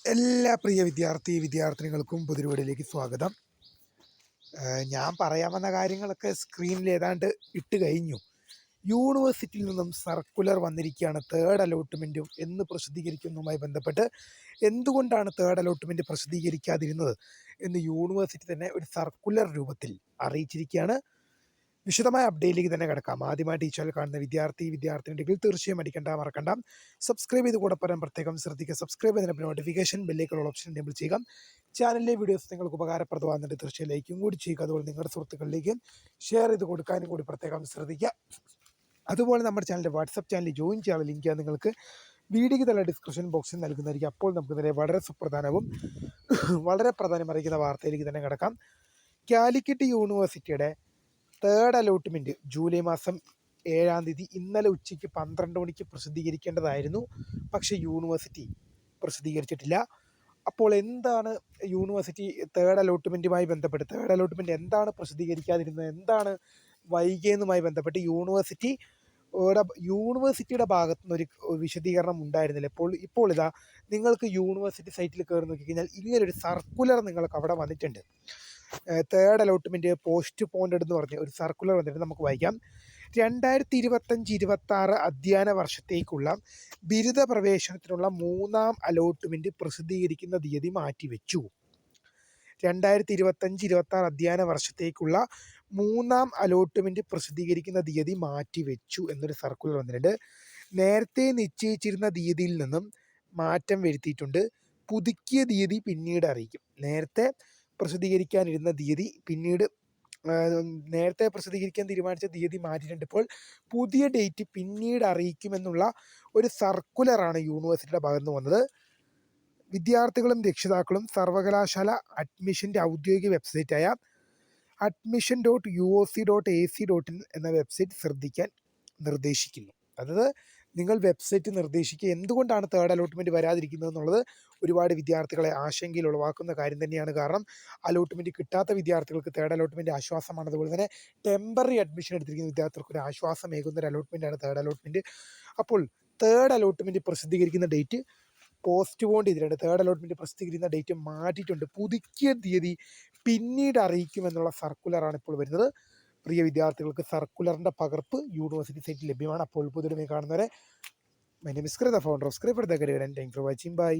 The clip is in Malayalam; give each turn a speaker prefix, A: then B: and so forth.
A: എല്ലാ പ്രിയ വിദ്യാർത്ഥിനികൾക്കും പുതിരുവീടിലേക്ക് സ്വാഗതം. ഞാൻ പറയാൻ വന്ന കാര്യങ്ങളൊക്കെ സ്ക്രീനിൽ ഏതാണ്ട് ഇട്ട് കഴിഞ്ഞു. യൂണിവേഴ്സിറ്റിയിൽ നിന്നും സർക്കുലർ വന്നിരിക്കുകയാണ്. തേർഡ് അലോട്ട്മെൻറ്റും എന്ന് പ്രസിദ്ധീകരിക്കുന്നതുമായി ബന്ധപ്പെട്ട് എന്തുകൊണ്ടാണ് തേർഡ് അലോട്ട്മെൻറ്റ് പ്രസിദ്ധീകരിക്കാതിരുന്നത് എന്ന് യൂണിവേഴ്സിറ്റി തന്നെ ഒരു സർക്കുലർ രൂപത്തിൽ അറിയിച്ചിരിക്കുകയാണ്. വിശദമായ അപ്ഡേറ്റിലേക്ക് തന്നെ കിടക്കാം. ആദ്യമായിട്ട് ഈ ചാനൽ കാണുന്ന വിദ്യാർത്ഥിനികൾ തീർച്ചയായും മറക്കണ്ട സബ്സ്ക്രൈബ് ചെയ്ത് കൂടെ പറയാൻ പ്രത്യേകം ശ്രദ്ധിക്കുക. സബ്സ്ക്രൈബ് ചെയ്തതിന് നോട്ടിഫിക്കേഷൻ ബെല്ലേക്കുള്ള ഓപ്ഷൻ എനേബിൾ ചെയ്യുക. ചാനലിലെ വീഡിയോസ് നിങ്ങൾക്ക് ഉപകാരപ്രദമാകുന്നുണ്ട് തീർച്ചയായും ലൈക്കും കൂടി ചെയ്യുക. അതുപോലെ നിങ്ങളുടെ സുഹൃത്തുക്കളിലേക്കും ഷെയർ ചെയ്ത് കൊടുക്കാനും കൂടി പ്രത്യേകം ശ്രദ്ധിക്കുക. അതുപോലെ നമ്മുടെ ചാനലിൻ്റെ വാട്സപ്പ് ചാനലിൽ ജോയിൻ ചെയ്യാനുള്ള ലിങ്ക് നിങ്ങൾക്ക് വീഡിയോയ്ക്ക് തന്നെ ഡിസ്ക്രിപ്ഷൻ ബോക്സിൽ നൽകുന്നതായിരിക്കും. അപ്പോൾ നമുക്ക് തന്നെ വളരെ സുപ്രധാനവും വളരെ പ്രാധാന്യമറിയിക്കുന്ന വാർത്തയിലേക്ക് തന്നെ കിടക്കാം. കാലിക്കറ്റ് യൂണിവേഴ്സിറ്റിയുടെ തേർഡ് അലോട്ട്മെൻറ്റ് ജൂലൈ മാസം 7-ാം തീയതി ഇന്നലെ ഉച്ചയ്ക്ക് 12 മണിക്ക് പ്രസിദ്ധീകരിക്കേണ്ടതായിരുന്നു. പക്ഷേ യൂണിവേഴ്സിറ്റി പ്രസിദ്ധീകരിച്ചിട്ടില്ല. അപ്പോൾ എന്താണ് യൂണിവേഴ്സിറ്റി തേർഡ് അലോട്ട്മെൻറ്റുമായി ബന്ധപ്പെട്ട് തേർഡ് അലോട്ട്മെൻറ്റ് എന്താണ് പ്രസിദ്ധീകരിക്കാതിരുന്നത്, എന്താണ് വൈകിയതുമായി ബന്ധപ്പെട്ട് യൂണിവേഴ്സിറ്റിയുടെ ഭാഗത്തു നിന്നൊരു വിശദീകരണം ഉണ്ടായിരുന്നില്ല. ഇപ്പോൾ ഇതാ നിങ്ങൾക്ക് യൂണിവേഴ്സിറ്റി സൈറ്റിൽ കയറി നോക്കിക്കഴിഞ്ഞാൽ ഇങ്ങനൊരു സർക്കുലർ നിങ്ങൾക്ക് അവിടെ വന്നിട്ടുണ്ട്. തേർഡ് അലോട്ട്മെൻറ്റ് പോസ്റ്റ് പോണ്ടഡ് എന്ന് പറഞ്ഞ ഒരു സർക്കുലർ വന്നിട്ട് നമുക്ക് വായിക്കാം. 2025-26 അധ്യയന വർഷത്തേക്കുള്ള ബിരുദ പ്രവേശനത്തിനുള്ള 3-ാം അലോട്ട്മെൻറ്റ് പ്രസിദ്ധീകരിക്കുന്ന തീയതി മാറ്റിവെച്ചു. 2025-26 അധ്യയന വർഷത്തേക്കുള്ള 3-ാം അലോട്ട്മെൻറ്റ് പ്രസിദ്ധീകരിക്കുന്ന തീയതി മാറ്റിവെച്ചു എന്നൊരു സർക്കുലർ വന്നിട്ടുണ്ട്. നേരത്തെ നിശ്ചയിച്ചിരുന്ന തീയതിയിൽ നിന്നും മാറ്റം വരുത്തിയിട്ടുണ്ട്. പുതുക്കിയ തീയതി പിന്നീട് അറിയിക്കും. നേരത്തെ പ്രസിദ്ധീകരിക്കാൻ തീരുമാനിച്ച തീയതി മാറ്റിയിട്ടുണ്ട്. ഇപ്പോൾ പുതിയ ഡേറ്റ് പിന്നീട് അറിയിക്കുമെന്നുള്ള ഒരു സർക്കുലറാണ് യൂണിവേഴ്സിറ്റിയുടെ ഭാഗത്ത് നിന്ന് വന്നത്. വിദ്യാർത്ഥികളും രക്ഷിതാക്കളും സർവകലാശാല അഡ്മിഷൻ്റെ ഔദ്യോഗിക വെബ്സൈറ്റായ admission.uoc.ac.in എന്ന വെബ്സൈറ്റ് ശ്രദ്ധിക്കാൻ നിർദ്ദേശിക്കുന്നു. അതായത് നിങ്ങൾ വെബ്സൈറ്റ് നിർദ്ദേശിക്കുക. എന്തുകൊണ്ടാണ് തേർഡ് അലോട്ട്മെൻറ്റ് വരാതിരിക്കുന്നത് എന്നുള്ളത് ഒരുപാട് വിദ്യാർത്ഥികളെ ആശങ്കയിൽ ഉളവാക്കുന്ന കാര്യം തന്നെയാണ്. കാരണം അലോട്ട്മെൻറ്റ് കിട്ടാത്ത വിദ്യാർത്ഥികൾക്ക് തേർഡ് അലോട്ട്മെൻറ്റ് ആശ്വാസമാണ്. അതുപോലെ തന്നെ ടെമ്പററി അഡ്മിഷൻ എടുത്തിരിക്കുന്ന വിദ്യാർത്ഥികൾക്ക് ഒരു ആശ്വാസമേകുന്ന ഒരു അലോട്ട്മെൻറ്റാണ് തേർഡ് അലോട്ട്മെൻറ്റ്. അപ്പോൾ തേർഡ് അലോട്ട്മെൻറ്റ് പ്രസിദ്ധീകരിക്കുന്ന ഡേറ്റ് പോസ്റ്റ് പോൺ ചെയ്തിട്ടുണ്ട്. തേർഡ് അലോട്ട്മെൻറ്റ് പ്രസിദ്ധീകരിക്കുന്ന ഡേറ്റ് മാറ്റിയിട്ടുണ്ട്. പുതുക്കിയ തീയതി പിന്നീട് അറിയിക്കുമെന്നുള്ള സർക്കുലറാണ് ഇപ്പോൾ വരുന്നത്. പ്രിയ വിദ്യാർത്ഥികൾക്ക് സർക്കുലറിൻ്റെ പകർപ്പ് യൂണിവേഴ്സിറ്റി സൈറ്റിൽ ലഭ്യമാണ്. അപ്പോൾ പുതിയ കാണുന്നവരെ my name is Kritha, founder of script the guide and thank for watching. By.